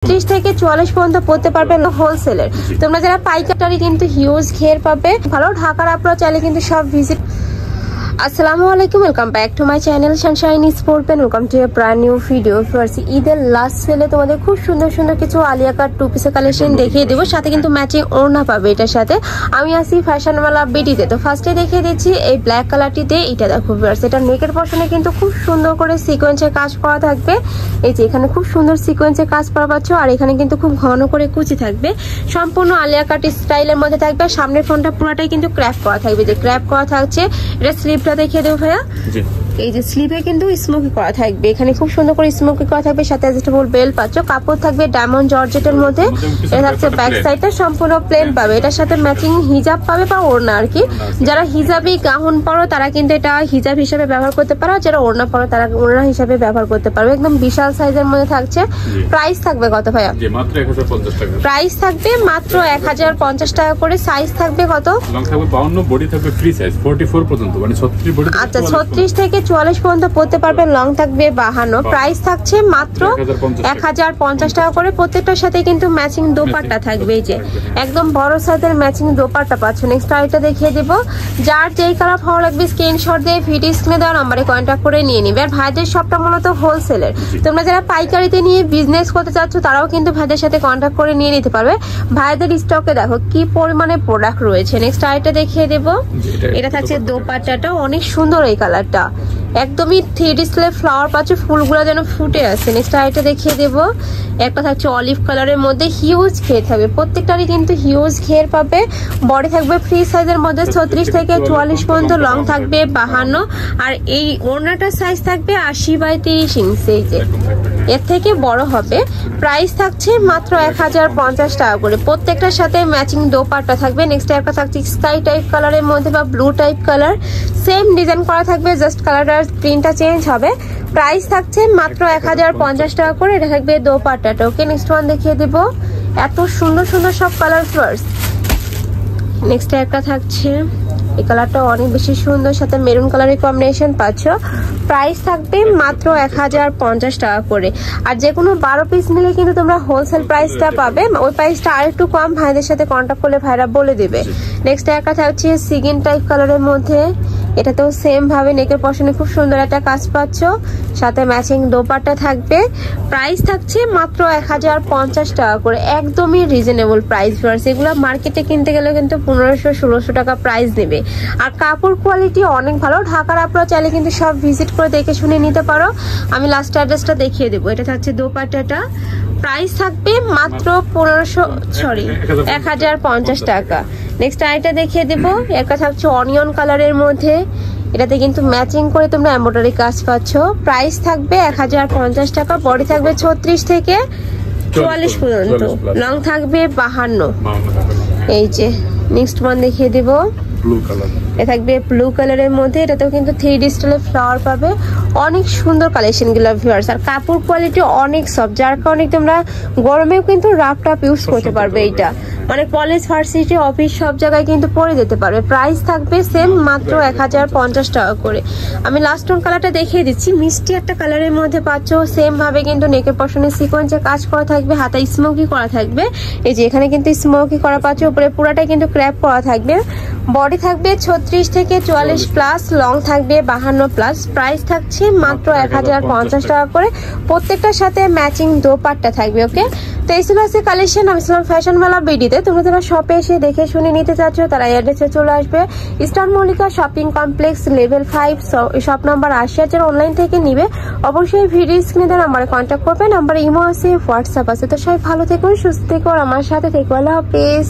30 থেকে 44 পর্যন্ত পড়তে পারবেন হোলসেলের। তোমরা যারা পাইকারি কিন্তু হিউজ ঘের পাবে। ভালো ঢাকার আপনারা চাইলে কিন্তু সব ভিজিট। আসসালামু আলাইকুম, welcome back to my channel sunshine sport pen. Welcome to a brand new video. ঈদের লাস্ট সেলে তোমাদের খুব সুন্দর সুন্দর কিছু আলিয়া কাট টু পিসের কালেকশন দেখিয়ে দেবো, সাথে কিন্তু ম্যাচিং ওড়না পাবে এটার সাথে। আমি আসি ফ্যাশনওয়ালা বিটিতে। তো ফার্স্টে দেখিয়ে দিচ্ছি এই ব্ল্যাক কালারটিতে। এটা দেখো ভিউয়ার্স, এটা নেকের পশনে কিন্তু খুব সুন্দর করে সিকোয়েন্সের কাজ করা থাকবে। এই যে এখানে খুব সুন্দর সিকোয়েন্সের কাজ করা পাচ্ছ, আর এখানে কিন্তু খুব ঘন করে কুচি থাকবে। সম্পূর্ণ আলিয়া কাট স্টাইলের মধ্যে থাকবে। সামনের ফ্রন্টটা পুরোটাই কিন্তু ক্র্যাপ করা থাকবে, যে ক্র্যাপ করা থাকছে। এটা স্লিপটা দেখিয়ে দেবো ভাইয়া। এই যে স্লিভে কিন্তু স্মোকি করা থাকবে, এখানে খুব সুন্দর করে স্মোকি করা থাকবে, সাথে অ্যাডজাস্টেবল বেল্ট পাচ্ছ। কাপড় থাকবে ডায়মন্ড জর্জেটের মধ্যে। এটা থাকছে ব্যাক সাইডটা সম্পূর্ণ প্লেন পাবে। এটার সাথে ম্যাচিং হিজাব পাবে বা ওড়না আর কি। যারা হিজাবি গাউন পরো তারা কিন্তু এটা হিজাব হিসেবে ব্যবহার করতে পারো, যারা ওড়না পরো তারা ওড়না হিসেবে ব্যবহার করতে পারবে। একদম বিশাল সাইজের মধ্যে থাকছে। প্রাইস থাকবে কত ভাইয়া? মাত্র 1050 টাকা। প্রাইস থাকবে মাত্র 1050 টাকা করে। সাইজ থাকবে কত? লং থাকবে 52, বডি থাকবে ফ্রি সাইজ 44 পর্যন্ত, মানে 36 বডি। আচ্ছা, 36 থেকে 44 পর্যন্ত পড়তে পারবেন। লং থাকবে 52। প্রাইস থাকছে মাত্র 1050 টাকা করে। প্রত্যেকটার সাথে কিন্তু ম্যাচিং দোপাট্টা থাকবে। এই যে একদম বড় সাইজের ম্যাচিং দোপাট্টা পাচ্ছ। নেক্সট আইটা দেখিয়ে দেবো। যার যেই কালার ভালো লাগবে স্ক্রিনশট দিয়ে ভিডিও স্ক্রিনে দেওয়া নম্বরে কন্ট্যাক্ট করে নিয়ে নিবে। আর ভাইদের সবটা মূলত হোলসেলের। তোমরা যারা পাইকারিতে নিয়ে বিজনেস করতে চাচ্ছ তারাও কিন্তু ভাইদের সাথে কন্ট্যাক্ট করে নিয়ে নিতে পারবে। ভাইদের স্টকে দেখো কি পরিমাণে প্রোডাক্ট রয়েছে। নেক্সট আইটা দেখিয়ে দেবো। এটা থাকছে দোপাট্টাটা, অনেক সুন্দর এই কালারটা। একদমই 3D স্লেভ ফ্লাওয়ার পাচ্ছে, ফুলগুলো যেন ফুটে আছে। নেক্সট আইটা দেখিয়ে দেবো। একটা থাকছে অলিভ কালারের মধ্যে, হিউজ ঘের থাকবে। প্রত্যেকটারই কিন্তু হিউজ ঘের পাবে। বডি থাকবে ফ্রি সাইজের মধ্যে 36 থেকে 44 পর্যন্ত। লং থাকবে 52। আর এই ওড়নাটার সাইজ থাকবে 80 বাই 30 ইঞ্চি। এই যে এর থেকে বড় হবে। প্রাইস থাকছে মাত্র 1050 টাকা করে। প্রত্যেকটার সাথে ম্যাচিং দোপাট্টা থাকবে। নেক্সট একটা থাকছে স্কাই টাইপ কালারের মধ্যে বা blue type colour, same design করা থাকবে, জাস্ট কালারটা প্রিন্টটা চেঞ্জ হবে। প্রাইস থাকছে মাত্র 1050 টাকা করে। এটা থাকবে দোপাট্টাটা। ওকে, নেক্সট ওয়ান দেখিয়ে দেব। এত সুন্দর সুন্দর সব কালার ফার্স্ট। নেক্সট একটা থাকছে, এই কালারটা অনেক বেশি সুন্দর, সাথে মেরুন কালারের কম্বিনেশন পাচ্ছ। প্রাইস থাকবে মাত্র 1050 টাকা করে। আর যে কোনো 12 পিস নিলে কিন্তু তোমরা হোলসেল প্রাইসটা পাবে। ওই প্রাইসটা আর একটু কম ভাইদের সাথে কন্ট্যাক্ট করলে ভাইরা বলে দিবে। নেক্সট একটা থাকছে সিগিন টাইপ কালারের মধ্যে। এটাতেও সেম ভাবে নেকের পশনে খুব সুন্দর একটা কাজ পাচ্ছ, সাথে ম্যাচিং দোপাট্টা থাকবে। প্রাইস থাকছে মাত্র 1050 টাকা করে। একদমই রিজনেবল প্রাইস। এগুলো মার্কেটে কিনতে গেলে কিন্তু 1500-1600 টাকা প্রাইস নেবে। আর কাপড় কোয়ালিটি অনেক ভালো। ঢাকার আপনারা চাইলে কিন্তু সব ভিজিট করে দেখে শুনে নিতে পারো। আমি লাস্ট অ্যাড্রেসটা দেখিয়ে দেবো। এটা থাকছে দোপাট্টাটা। প্রাইস থাকবে মাত্র 1050 টাকা। নেক্সট আইটা দেখিয়ে দেবো। একটা থাকছে অনিয়ন কালারের মধ্যে। এটাতে কিন্তু ম্যাচিং করে তোমরা এমব্রয়ডারি কাজ পাচ্ছ। প্রাইস থাকবে 1050 টাকা। বডি থাকবে 36 থেকে 44 পর্যন্ত। লং থাকবে 52। এই যে নেক্সট ওয়ান দেখিয়ে দেবো। এটা থাকবে ব্লু কালারের মধ্যে। এটাতেও কিন্তু 3D স্টাইলের ফ্লাওয়ার পাবে। অনেক সুন্দর কালেকশন গুলো ভিউয়ার্স। আর কাপড় কোয়ালিটি অনেক সফট, যার কারণে তোমরা গরমেও কিন্তু রাফ টাপ ইউজ করতে পারবে। এইটা মানে কলেজ, ভার্সিটি, অফিস সব জায়গায় কিন্তু পরে যেতে পারবে। প্রাইস থাকবে সেম মাত্র 1050 টাকা করে। আমি লাস্ট ওয়ান কালারটা দেখিয়ে দিচ্ছি। মিষ্টি একটা কালারের মধ্যে পাচ্ছ। সেম ভাবে কিন্তু নেকের পশনে সিকোয়েন্সে কাজ করা থাকবে, হাতে স্মোকি করা থাকবে। এই যে এখানে কিন্তু স্মোকি করা পাচ্ছ, উপরে পুরাটাই কিন্তু ক্র্যাপ করা থাকবে। বডি থাকবে 36 থেকে 44 প্লাস, লং থাকবে 52 প্লাস। প্রাইস থাকছে মাত্র 1050 টাকা করে। প্রত্যেকটার সাথে ম্যাচিং দোপাট্টা থাকবে। ওকে, তো এই ছিল আজকে কালেকশন। আমি ছিলাম ফ্যাশনওয়ালা বিডিতে। তোমরা যারা শপে এসে দেখে শুনে নিতে চাচ্ছ তারা অ্যাড্রেসে চলে আসবে। Eastern Mallika shopping complex level 5, shop number 80। যারা অনলাইন থেকে নিবে অবশ্যই ভিডিও স্ক্রিনে দেওয়া নাম্বারে কন্ট্যাক্ট করবে। নাম্বারে ইমো আছে, হোয়াটসঅ্যাপ আছে। তো সবাই ভালো থেকো, সুস্থ থেকো, আর আমার সাথে থেকো। আল্লাহ হাফেজ।